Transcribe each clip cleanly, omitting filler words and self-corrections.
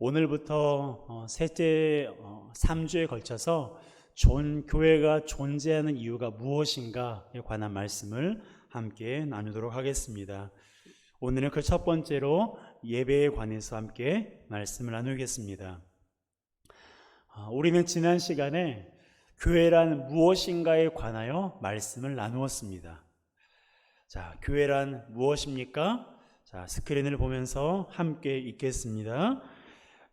오늘부터 셋째 3주에 걸쳐서 교회가 존재하는 이유가 무엇인가에 관한 말씀을 함께 나누도록 하겠습니다. 오늘은 그 첫 번째로 예배에 관해서 함께 말씀을 나누겠습니다. 우리는 지난 시간에 교회란 무엇인가에 관하여 말씀을 나누었습니다. 자, 교회란 무엇입니까? 자, 스크린을 보면서 함께 읽겠습니다.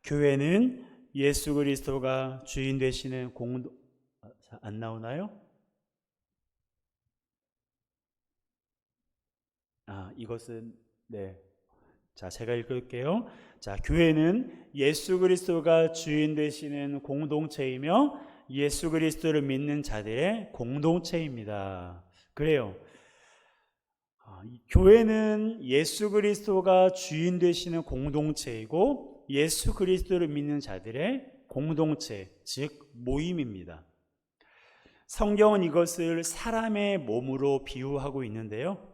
교회는 예수 그리스도가 주인 되시는 안 나오나요? 이것은 자, 제가 읽을게요. 자, 교회는 예수 그리스도가 주인 되시는 공동체이며 예수 그리스도를 믿는 자들의 공동체입니다. 그래요. 교회는 예수 그리스도가 주인 되시는 공동체이고 예수 그리스도를 믿는 자들의 공동체, 즉 모임입니다. 성경은 이것을 사람의 몸으로 비유하고 있는데요.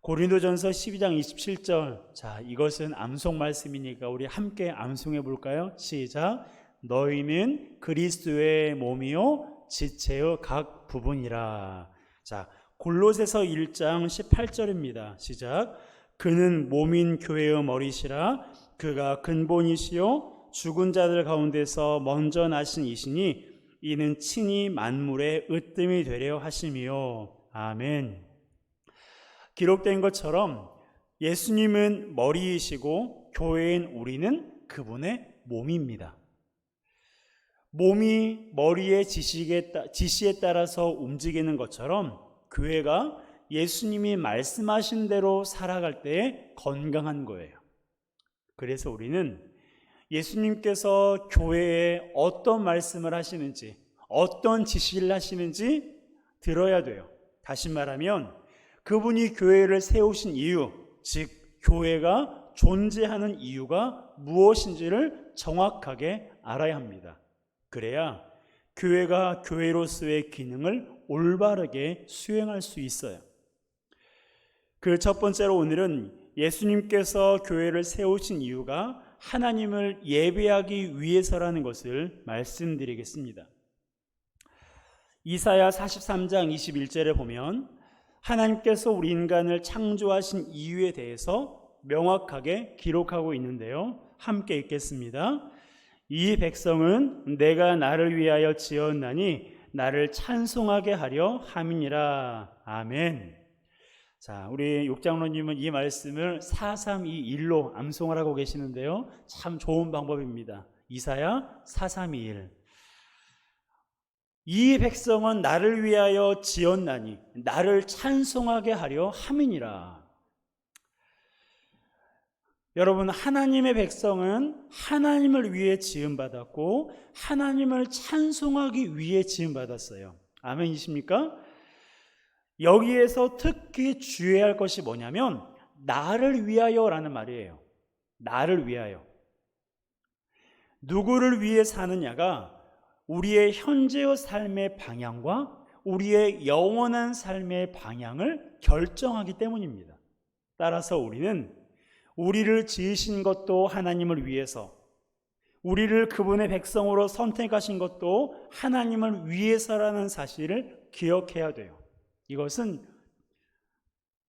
고린도전서 12장 27절, 자, 이것은 암송 말씀이니까 우리 함께 암송해 볼까요? 시작. 너희는 그리스도의 몸이요 지체의 각 부분이라. 자, 골로새서 1장 18절입니다. 시작. 그는 몸인 교회의 머리시라. 그가 근본이시요 죽은 자들 가운데서 먼저 나신 이시니 이는 친히 만물의 으뜸이 되려 하심이요. 아멘. 기록된 것처럼 예수님은 머리이시고 교회인 우리는 그분의 몸입니다. 몸이 머리의 지시에 따라서 움직이는 것처럼 교회가 예수님이 말씀하신 대로 살아갈 때에 건강한 거예요. 그래서 우리는 예수님께서 교회에 어떤 말씀을 하시는지, 어떤 지시를 하시는지 들어야 돼요. 다시 말하면 그분이 교회를 세우신 이유, 즉 교회가 존재하는 이유가 무엇인지를 정확하게 알아야 합니다. 그래야 교회가 교회로서의 기능을 올바르게 수행할 수 있어요. 그 첫 번째로 오늘은 예수님께서 교회를 세우신 이유가 하나님을 예배하기 위해서라는 것을 말씀드리겠습니다. 이사야 43장 21절에 보면 하나님께서 우리 인간을 창조하신 이유에 대해서 명확하게 기록하고 있는데요. 함께 읽겠습니다. 이 백성은 내가 나를 위하여 지었나니 나를 찬송하게 하려 함이니라. 아멘. 자, 우리 육장로님은 이 말씀을 4321로 암송을 하고 계시는데요. 참 좋은 방법입니다. 이사야 4321. 이 백성은 나를 위하여 지었나니 나를 찬송하게 하려 함이니라. 여러분, 하나님의 백성은 하나님을 위해 지음받았고 하나님을 찬송하기 위해 지음받았어요. 아멘이십니까? 여기에서 특히 주의해야 할 것이 뭐냐면 나를 위하여라는 말이에요. 나를 위하여. 누구를 위해 사느냐가 우리의 현재의 삶의 방향과 우리의 영원한 삶의 방향을 결정하기 때문입니다. 따라서 우리는 우리를 지으신 것도 하나님을 위해서, 우리를 그분의 백성으로 선택하신 것도 하나님을 위해서라는 사실을 기억해야 돼요. 이것은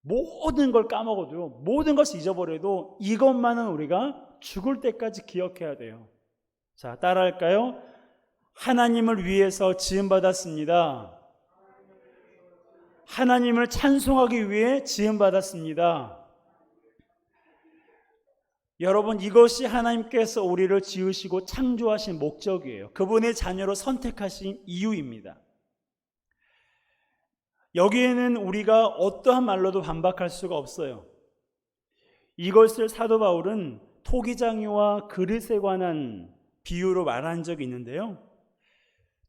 모든 걸 까먹어도, 모든 것을 잊어버려도 이것만은 우리가 죽을 때까지 기억해야 돼요. 자, 따라할까요? 하나님을 위해서 지음받았습니다. 하나님을 찬송하기 위해 지음받았습니다. 여러분, 이것이 하나님께서 우리를 지으시고 창조하신 목적이에요. 그분의 자녀로 선택하신 이유입니다. 여기에는 우리가 어떠한 말로도 반박할 수가 없어요. 이것을 사도 바울은 토기장이와 그릇에 관한 비유로 말한 적이 있는데요.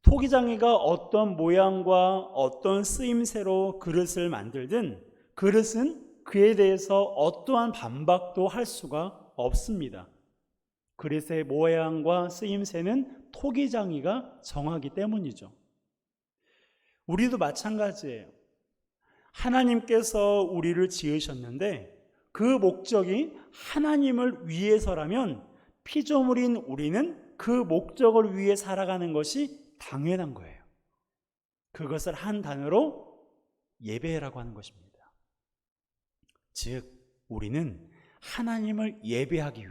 토기장이가 어떤 모양과 어떤 쓰임새로 그릇을 만들든 그릇은 그에 대해서 어떠한 반박도 할 수가 없습니다. 그릇의 모양과 쓰임새는 토기장이가 정하기 때문이죠. 우리도 마찬가지예요. 하나님께서 우리를 지으셨는데 그 목적이 하나님을 위해서라면 피조물인 우리는 그 목적을 위해 살아가는 것이 당연한 거예요. 그것을 한 단어로 예배라고 하는 것입니다. 즉, 우리는 하나님을 예배하기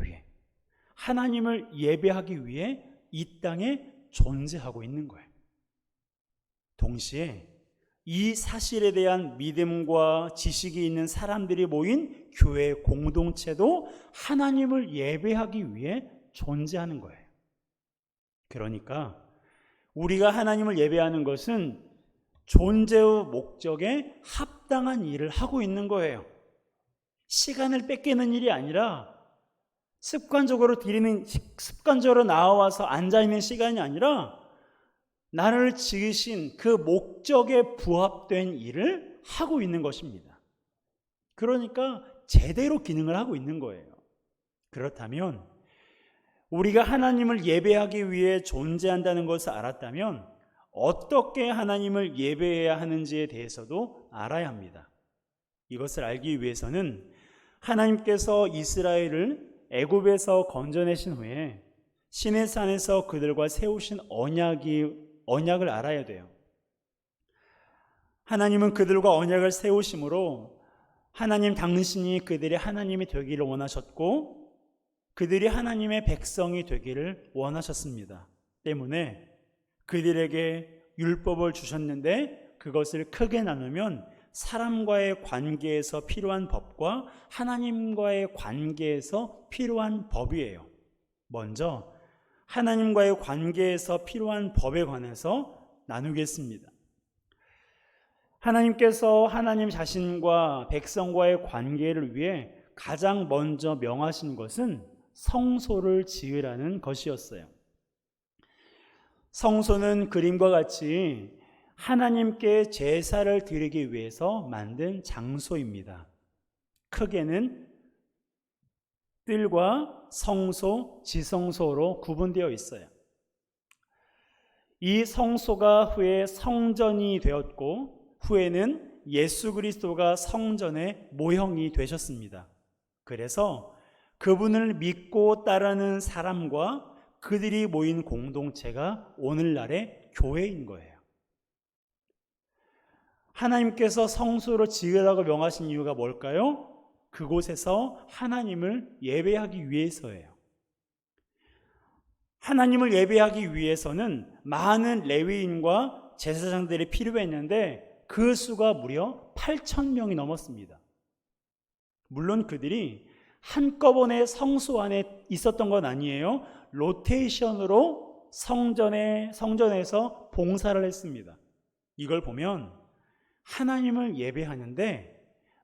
위해 이 땅에 존재하고 있는 거예요. 동시에 이 사실에 대한 믿음과 지식이 있는 사람들이 모인 교회 공동체도 하나님을 예배하기 위해 존재하는 거예요. 그러니까 우리가 하나님을 예배하는 것은 존재의 목적에 합당한 일을 하고 있는 거예요. 시간을 뺏기는 일이 아니라 습관적으로 나와서 앉아있는 시간이 아니라 나를 지으신 그 목적에 부합된 일을 하고 있는 것입니다. 그러니까 제대로 기능을 하고 있는 거예요. 그렇다면 우리가 하나님을 예배하기 위해 존재한다는 것을 알았다면 어떻게 하나님을 예배해야 하는지에 대해서도 알아야 합니다. 이것을 알기 위해서는 하나님께서 이스라엘을 애굽에서 건져내신 후에 시내산에서 그들과 세우신 언약을 알아야 돼요. 하나님은 그들과 언약을 세우심으로 하나님 당신이 그들의 하나님이 되기를 원하셨고 그들이 하나님의 백성이 되기를 원하셨습니다. 때문에 그들에게 율법을 주셨는데 그것을 크게 나누면 사람과의 관계에서 필요한 법과 하나님과의 관계에서 필요한 법이에요. 먼저 하나님과의 관계에서 필요한 법에 관해서 나누겠습니다. 하나님께서 하나님 자신과 백성과의 관계를 위해 가장 먼저 명하신 것은 성소를 지으라는 것이었어요. 성소는 그림과 같이 하나님께 제사를 드리기 위해서 만든 장소입니다. 크게는 뜰과 성소, 지성소로 구분되어 있어요. 이 성소가 후에 성전이 되었고 후에는 예수 그리스도가 성전의 모형이 되셨습니다. 그래서 그분을 믿고 따르는 사람과 그들이 모인 공동체가 오늘날의 교회인 거예요. 하나님께서 성소를 지으라고 명하신 이유가 뭘까요? 그곳에서 하나님을 예배하기 위해서예요. 하나님을 예배하기 위해서는 많은 레위인과 제사장들이 필요했는데 그 수가 무려 8,000명이 넘었습니다. 물론 그들이 한꺼번에 성소 안에 있었던 건 아니에요. 로테이션으로 성전에서 봉사를 했습니다. 이걸 보면 하나님을 예배하는데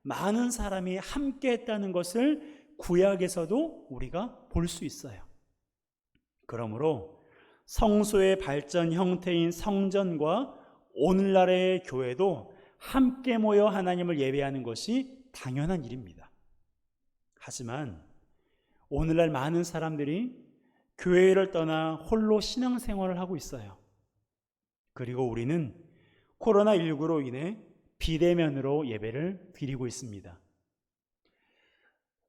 많은 사람이 함께 했다는 것을 구약에서도 우리가 볼 수 있어요. 그러므로 성소의 발전 형태인 성전과 오늘날의 교회도 함께 모여 하나님을 예배하는 것이 당연한 일입니다. 하지만 오늘날 많은 사람들이 교회를 떠나 홀로 신앙생활을 하고 있어요. 그리고 우리는 코로나19로 인해 비대면으로 예배를 드리고 있습니다.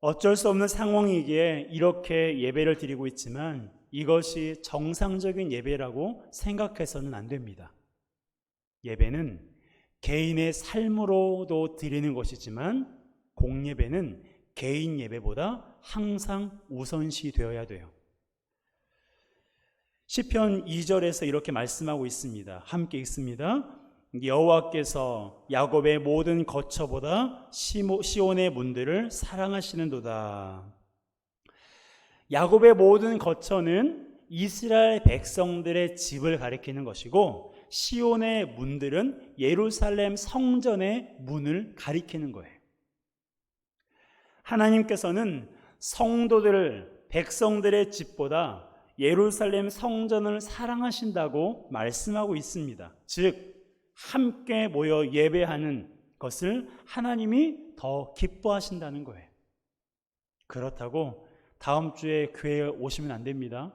어쩔 수 없는 상황이기에 이렇게 예배를 드리고 있지만 이것이 정상적인 예배라고 생각해서는 안 됩니다. 예배는 개인의 삶으로도 드리는 것이지만 공예배는 개인 예배보다 항상 우선시 되어야 돼요. 시편 2절에서 이렇게 말씀하고 있습니다. 함께 읽습니다. 여호와께서 야곱의 모든 거처보다 시온의 문들을 사랑하시는도다. 야곱의 모든 거처는 이스라엘 백성들의 집을 가리키는 것이고 시온의 문들은 예루살렘 성전의 문을 가리키는 거예요. 하나님께서는 성도들을 백성들의 집보다 예루살렘 성전을 사랑하신다고 말씀하고 있습니다. 즉 함께 모여 예배하는 것을 하나님이 더 기뻐하신다는 거예요. 그렇다고 다음 주에 교회에 오시면 안 됩니다.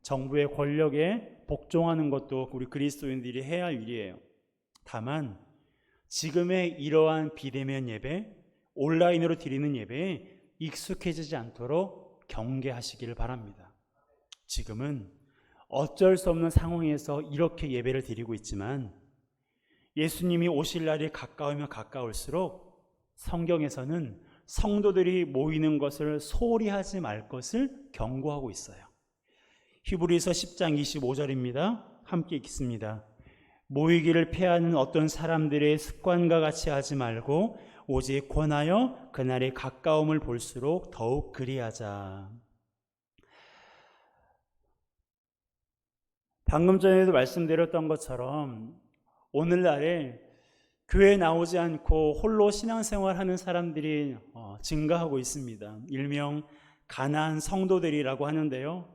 정부의 권력에 복종하는 것도 우리 그리스도인들이 해야 할 일이에요. 다만 지금의 이러한 비대면 예배, 온라인으로 드리는 예배에 익숙해지지 않도록 경계하시기를 바랍니다. 지금은 어쩔 수 없는 상황에서 이렇게 예배를 드리고 있지만 예수님이 오실 날이 가까우면 가까울수록 성경에서는 성도들이 모이는 것을 소홀히 하지 말 것을 경고하고 있어요. 히브리서 10장 25절입니다. 함께 읽습니다. 모이기를 피하는 어떤 사람들의 습관과 같이 하지 말고 오직 권하여 그날의 가까움을 볼수록 더욱 그리하자. 방금 전에도 말씀드렸던 것처럼 오늘날에 교회에 나오지 않고 홀로 신앙생활하는 사람들이 증가하고 있습니다. 일명 가나안 성도들이라고 하는데요.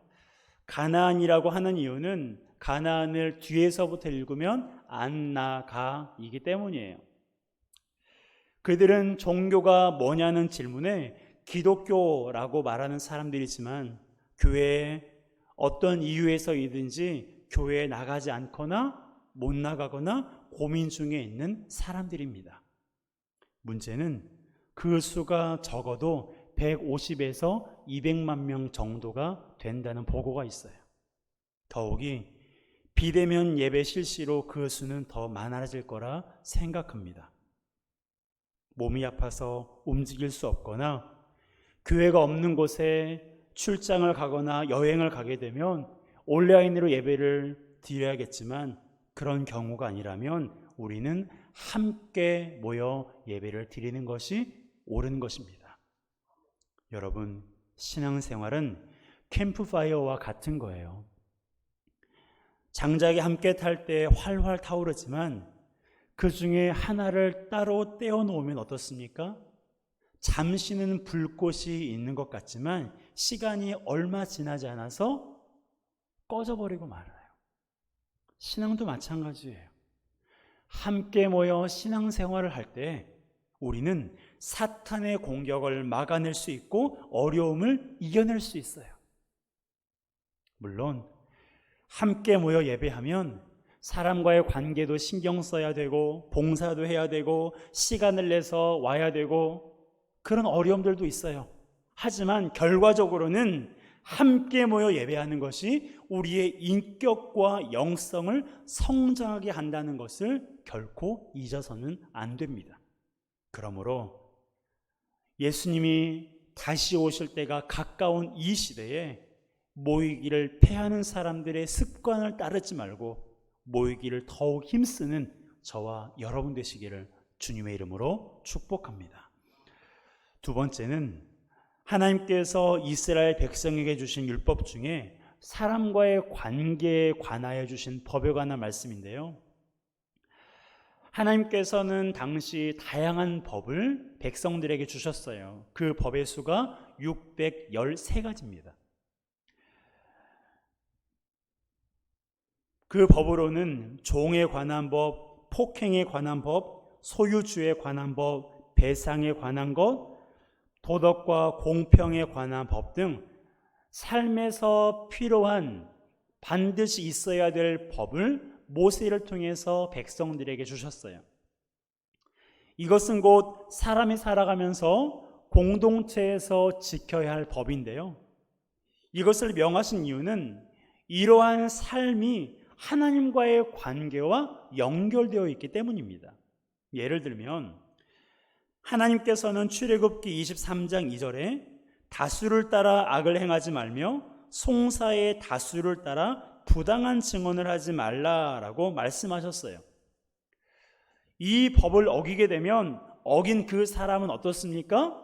가나안이라고 하는 이유는 가나안을 뒤에서부터 읽으면 안나가이기 때문이에요. 그들은 종교가 뭐냐는 질문에 기독교라고 말하는 사람들이지만 교회에 어떤 이유에서이든지 교회에 나가지 않거나 못 나가거나 고민 중에 있는 사람들입니다. 문제는 그 수가 적어도 150에서 200만 명 정도가 된다는 보고가 있어요. 더욱이 비대면 예배 실시로 그 수는 더 많아질 거라 생각합니다. 몸이 아파서 움직일 수 없거나 교회가 없는 곳에 출장을 가거나 여행을 가게 되면 온라인으로 예배를 드려야겠지만 그런 경우가 아니라면 우리는 함께 모여 예배를 드리는 것이 옳은 것입니다. 여러분, 신앙생활은 캠프파이어와 같은 거예요. 장작이 함께 탈 때 활활 타오르지만 그 중에 하나를 따로 떼어놓으면 어떻습니까? 잠시는 불꽃이 있는 것 같지만 시간이 얼마 지나지 않아서 꺼져버리고 말아요. 신앙도 마찬가지예요. 함께 모여 신앙생활을 할 때 우리는 사탄의 공격을 막아낼 수 있고 어려움을 이겨낼 수 있어요. 물론 함께 모여 예배하면 사람과의 관계도 신경 써야 되고 봉사도 해야 되고 시간을 내서 와야 되고 그런 어려움들도 있어요. 하지만 결과적으로는 함께 모여 예배하는 것이 우리의 인격과 영성을 성장하게 한다는 것을 결코 잊어서는 안 됩니다. 그러므로 예수님이 다시 오실 때가 가까운 이 시대에 모이기를 패하는 사람들의 습관을 따르지 말고 모이기를 더욱 힘쓰는 저와 여러분 되시기를 주님의 이름으로 축복합니다. 두 번째는 하나님께서 이스라엘 백성에게 주신 율법 중에 사람과의 관계에 관하여 주신 법에 관한 말씀인데요. 하나님께서는 당시 다양한 법을 백성들에게 주셨어요. 그 법의 수가 613가지입니다. 그 법으로는 종에 관한 법, 폭행에 관한 법, 소유주에 관한 법, 배상에 관한 것, 도덕과 공평에 관한 법 등 삶에서 필요한 반드시 있어야 될 법을 모세를 통해서 백성들에게 주셨어요. 이것은 곧 사람이 살아가면서 공동체에서 지켜야 할 법인데요. 이것을 명하신 이유는 이러한 삶이 하나님과의 관계와 연결되어 있기 때문입니다. 예를 들면 하나님께서는 출애굽기 23장 2절에 다수를 따라 악을 행하지 말며 송사의 다수를 따라 부당한 증언을 하지 말라라고 말씀하셨어요. 이 법을 어기게 되면 어긴 그 사람은 어떻습니까?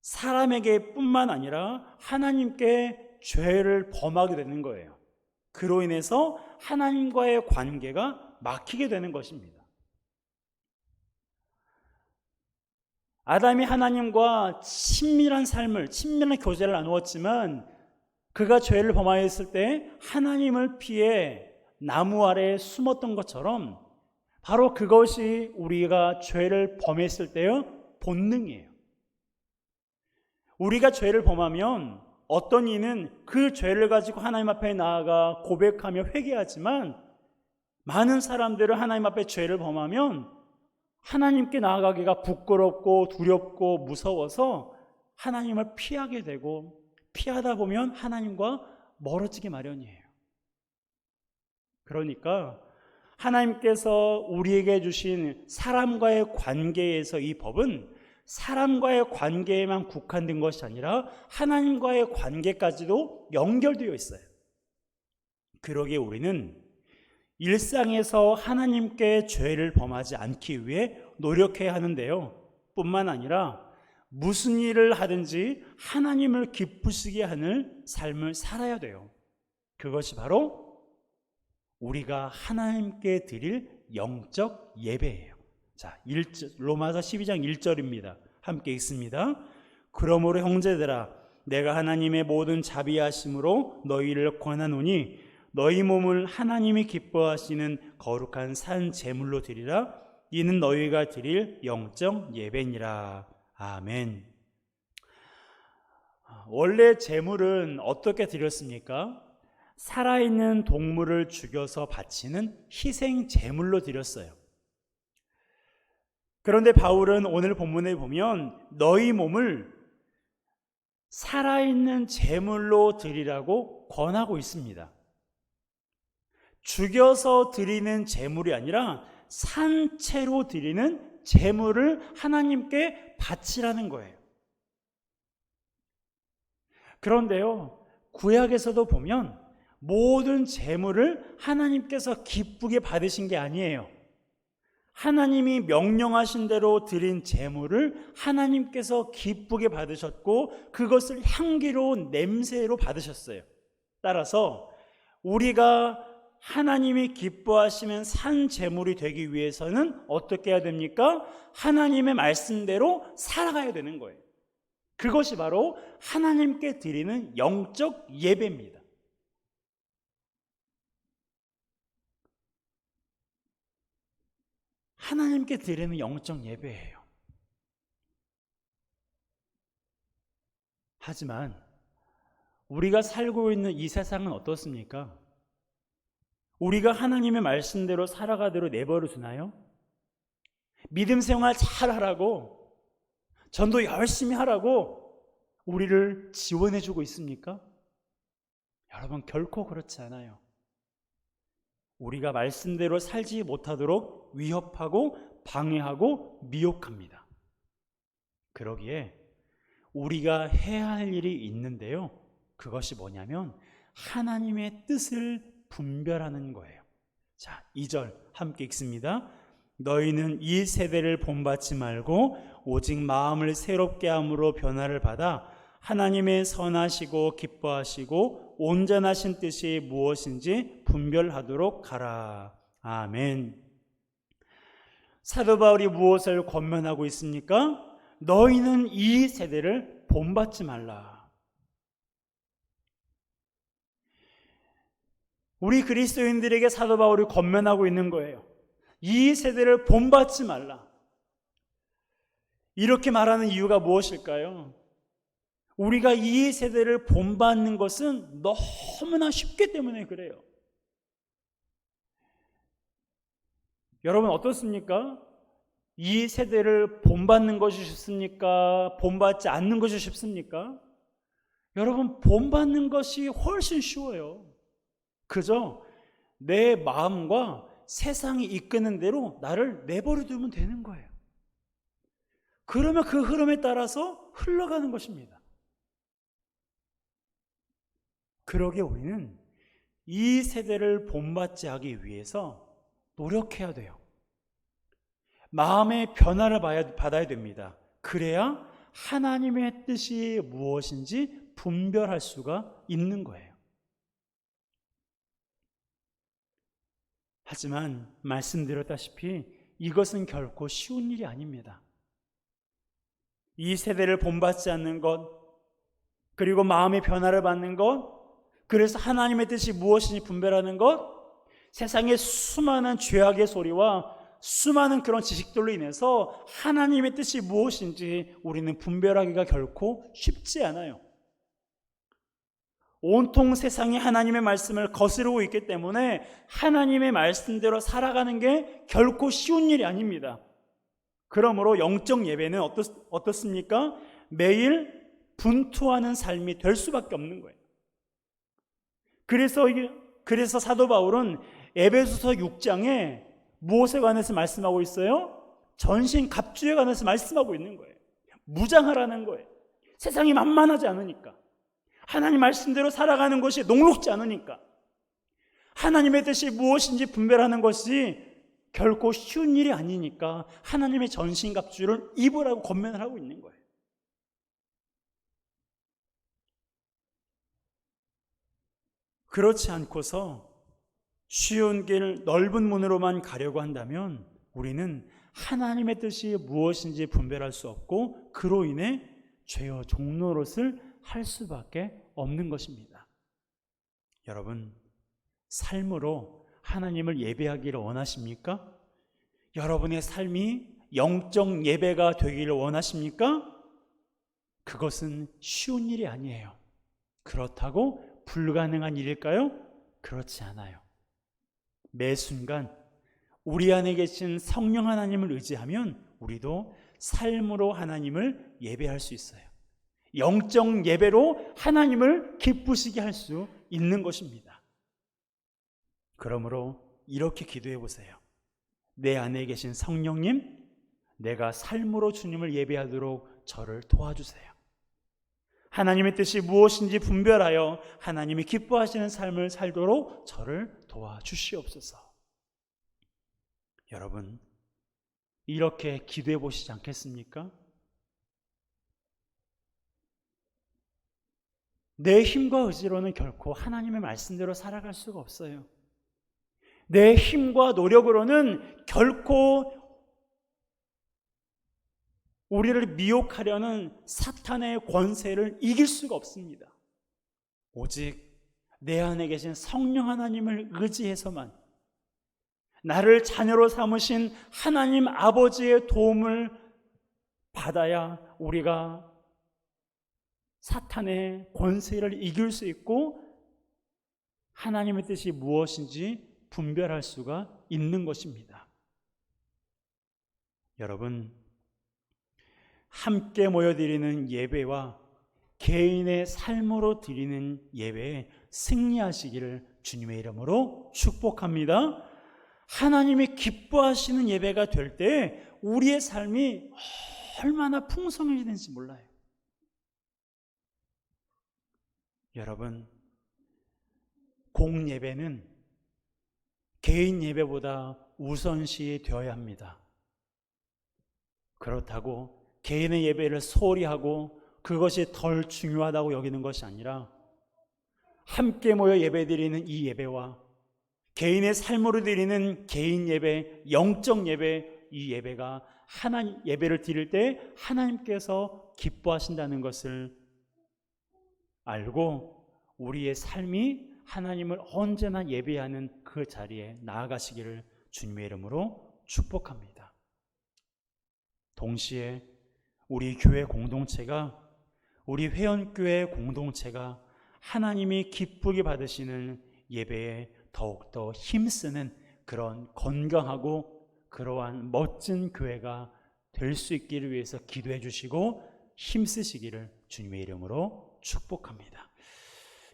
사람에게 뿐만 아니라 하나님께 죄를 범하게 되는 거예요. 그로 인해서 하나님과의 관계가 막히게 되는 것입니다. 아담이 하나님과 친밀한 교제를 나누었지만 그가 죄를 범하였을 때 하나님을 피해 나무 아래에 숨었던 것처럼 바로 그것이 우리가 죄를 범했을 때의 본능이에요. 우리가 죄를 범하면 어떤 이는 그 죄를 가지고 하나님 앞에 나아가 고백하며 회개하지만 많은 사람들은 하나님 앞에 죄를 범하면 하나님께 나아가기가 부끄럽고 두렵고 무서워서 하나님을 피하게 되고 피하다 보면 하나님과 멀어지기 마련이에요. 그러니까 하나님께서 우리에게 주신 사람과의 관계에서 이 법은 사람과의 관계에만 국한된 것이 아니라 하나님과의 관계까지도 연결되어 있어요. 그러기에 우리는 일상에서 하나님께 죄를 범하지 않기 위해 노력해야 하는데요. 뿐만 아니라 무슨 일을 하든지 하나님을 기쁘시게 하는 삶을 살아야 돼요. 그것이 바로 우리가 하나님께 드릴 영적 예배예요. 자, 로마서 12장 1절입니다. 함께 읽습니다. 그러므로 형제들아, 내가 하나님의 모든 자비하심으로 너희를 권하노니 너희 몸을 하나님이 기뻐하시는 거룩한 산 제물로 드리라. 이는 너희가 드릴 영적 예배니라. 아멘. 원래 제물은 어떻게 드렸습니까? 살아있는 동물을 죽여서 바치는 희생 제물로 드렸어요. 그런데 바울은 오늘 본문에 보면 너희 몸을 살아있는 제물로 드리라고 권하고 있습니다. 죽여서 드리는 제물이 아니라 산채로 드리는 제물을 하나님께 바치라는 거예요. 그런데요, 구약에서도 보면 모든 제물을 하나님께서 기쁘게 받으신 게 아니에요. 하나님이 명령하신 대로 드린 제물을 하나님께서 기쁘게 받으셨고 그것을 향기로운 냄새로 받으셨어요. 따라서 우리가 하나님이 기뻐하시는 산 제물이 되기 위해서는 어떻게 해야 됩니까? 하나님의 말씀대로 살아가야 되는 거예요. 그것이 바로 하나님께 드리는 영적 예배입니다. 하나님께 드리는 영적 예배예요. 하지만 우리가 살고 있는 이 세상은 어떻습니까? 우리가 하나님의 말씀대로 살아가도록 내버려 두나요? 믿음 생활 잘 하라고, 전도 열심히 하라고 우리를 지원해 주고 있습니까? 여러분, 결코 그렇지 않아요. 우리가 말씀대로 살지 못하도록 위협하고 방해하고 미혹합니다. 그러기에 우리가 해야 할 일이 있는데요. 그것이 뭐냐면 하나님의 뜻을 분별하는 거예요. 자, 2절 함께 읽습니다. 너희는 이 세대를 본받지 말고 오직 마음을 새롭게 함으로 변화를 받아 하나님의 선하시고 기뻐하시고 온전하신 뜻이 무엇인지 분별하도록 하라. 아멘. 사도 바울이 무엇을 권면하고 있습니까? 너희는 이 세대를 본받지 말라. 우리 그리스도인들에게 사도 바울이 권면하고 있는 거예요. 이 세대를 본받지 말라. 이렇게 말하는 이유가 무엇일까요? 우리가 이 세대를 본받는 것은 너무나 쉽기 때문에 그래요. 여러분 어떻습니까? 이 세대를 본받는 것이 쉽습니까? 본받지 않는 것이 쉽습니까? 여러분, 본받는 것이 훨씬 쉬워요. 그저 내 마음과 세상이 이끄는 대로 나를 내버려 두면 되는 거예요. 그러면 그 흐름에 따라서 흘러가는 것입니다. 그러기에 우리는 이 세대를 본받지 하기 위해서 노력해야 돼요. 마음의 변화를 받아야 됩니다. 그래야 하나님의 뜻이 무엇인지 분별할 수가 있는 거예요. 하지만 말씀드렸다시피 이것은 결코 쉬운 일이 아닙니다. 이 세대를 본받지 않는 것, 그리고 마음의 변화를 받는 것, 그래서 하나님의 뜻이 무엇인지 분별하는 것, 세상의 수많은 죄악의 소리와 수많은 그런 지식들로 인해서 하나님의 뜻이 무엇인지 우리는 분별하기가 결코 쉽지 않아요. 온통 세상이 하나님의 말씀을 거스르고 있기 때문에 하나님의 말씀대로 살아가는 게 결코 쉬운 일이 아닙니다. 그러므로 영적 예배는 어떻습니까? 매일 분투하는 삶이 될 수밖에 없는 거예요. 그래서 사도 바울은 에베소서 6장에 무엇에 관해서 말씀하고 있어요? 전신 갑주에 관해서 말씀하고 있는 거예요. 무장하라는 거예요. 세상이 만만하지 않으니까, 하나님 말씀대로 살아가는 것이 녹록지 않으니까, 하나님의 뜻이 무엇인지 분별하는 것이 결코 쉬운 일이 아니니까 하나님의 전신갑주를 입으라고 권면을 하고 있는 거예요. 그렇지 않고서 쉬운 길, 넓은 문으로만 가려고 한다면 우리는 하나님의 뜻이 무엇인지 분별할 수 없고 그로 인해 죄의 종노릇을 할 수밖에 없는 것입니다. 여러분, 삶으로 하나님을 예배하기를 원하십니까? 여러분의 삶이 영적 예배가 되기를 원하십니까? 그것은 쉬운 일이 아니에요. 그렇다고 불가능한 일일까요? 그렇지 않아요. 매 순간 우리 안에 계신 성령 하나님을 의지하면 우리도 삶으로 하나님을 예배할 수 있어요. 영적 예배로 하나님을 기쁘시게 할 수 있는 것입니다. 그러므로 이렇게 기도해 보세요. 내 안에 계신 성령님, 내가 삶으로 주님을 예배하도록 저를 도와주세요. 하나님의 뜻이 무엇인지 분별하여 하나님이 기뻐하시는 삶을 살도록 저를 도와주시옵소서. 여러분, 이렇게 기도해 보시지 않겠습니까? 내 힘과 의지로는 결코 하나님의 말씀대로 살아갈 수가 없어요. 내 힘과 노력으로는 결코 우리를 미혹하려는 사탄의 권세를 이길 수가 없습니다. 오직 내 안에 계신 성령 하나님을 의지해서만, 나를 자녀로 삼으신 하나님 아버지의 도움을 받아야 우리가 사탄의 권세를 이길 수 있고 하나님의 뜻이 무엇인지 분별할 수가 있는 것입니다. 여러분, 함께 모여드리는 예배와 개인의 삶으로 드리는 예배에 승리하시기를 주님의 이름으로 축복합니다. 하나님이 기뻐하시는 예배가 될 때 우리의 삶이 얼마나 풍성해지는지 몰라요. 여러분, 공예배는 개인 예배보다 우선시 되어야 합니다. 그렇다고 개인의 예배를 소홀히 하고 그것이 덜 중요하다고 여기는 것이 아니라 함께 모여 예배드리는 이 예배와 개인의 삶으로 드리는 개인 예배, 영적 예배, 이 예배가 하나님 예배를 드릴 때 하나님께서 기뻐하신다는 것을 알고 우리의 삶이 하나님을 언제나 예배하는 그 자리에 나아가시기를 주님의 이름으로 축복합니다. 동시에 우리 교회 공동체가, 우리 회원교회 공동체가 하나님이 기쁘게 받으시는 예배에 더욱더 힘쓰는 그런 건강하고 그러한 멋진 교회가 될 수 있기를 위해서 기도해 주시고 힘쓰시기를 주님의 이름으로 축복합니다.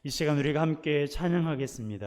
이 시간 우리가 함께 찬양하겠습니다.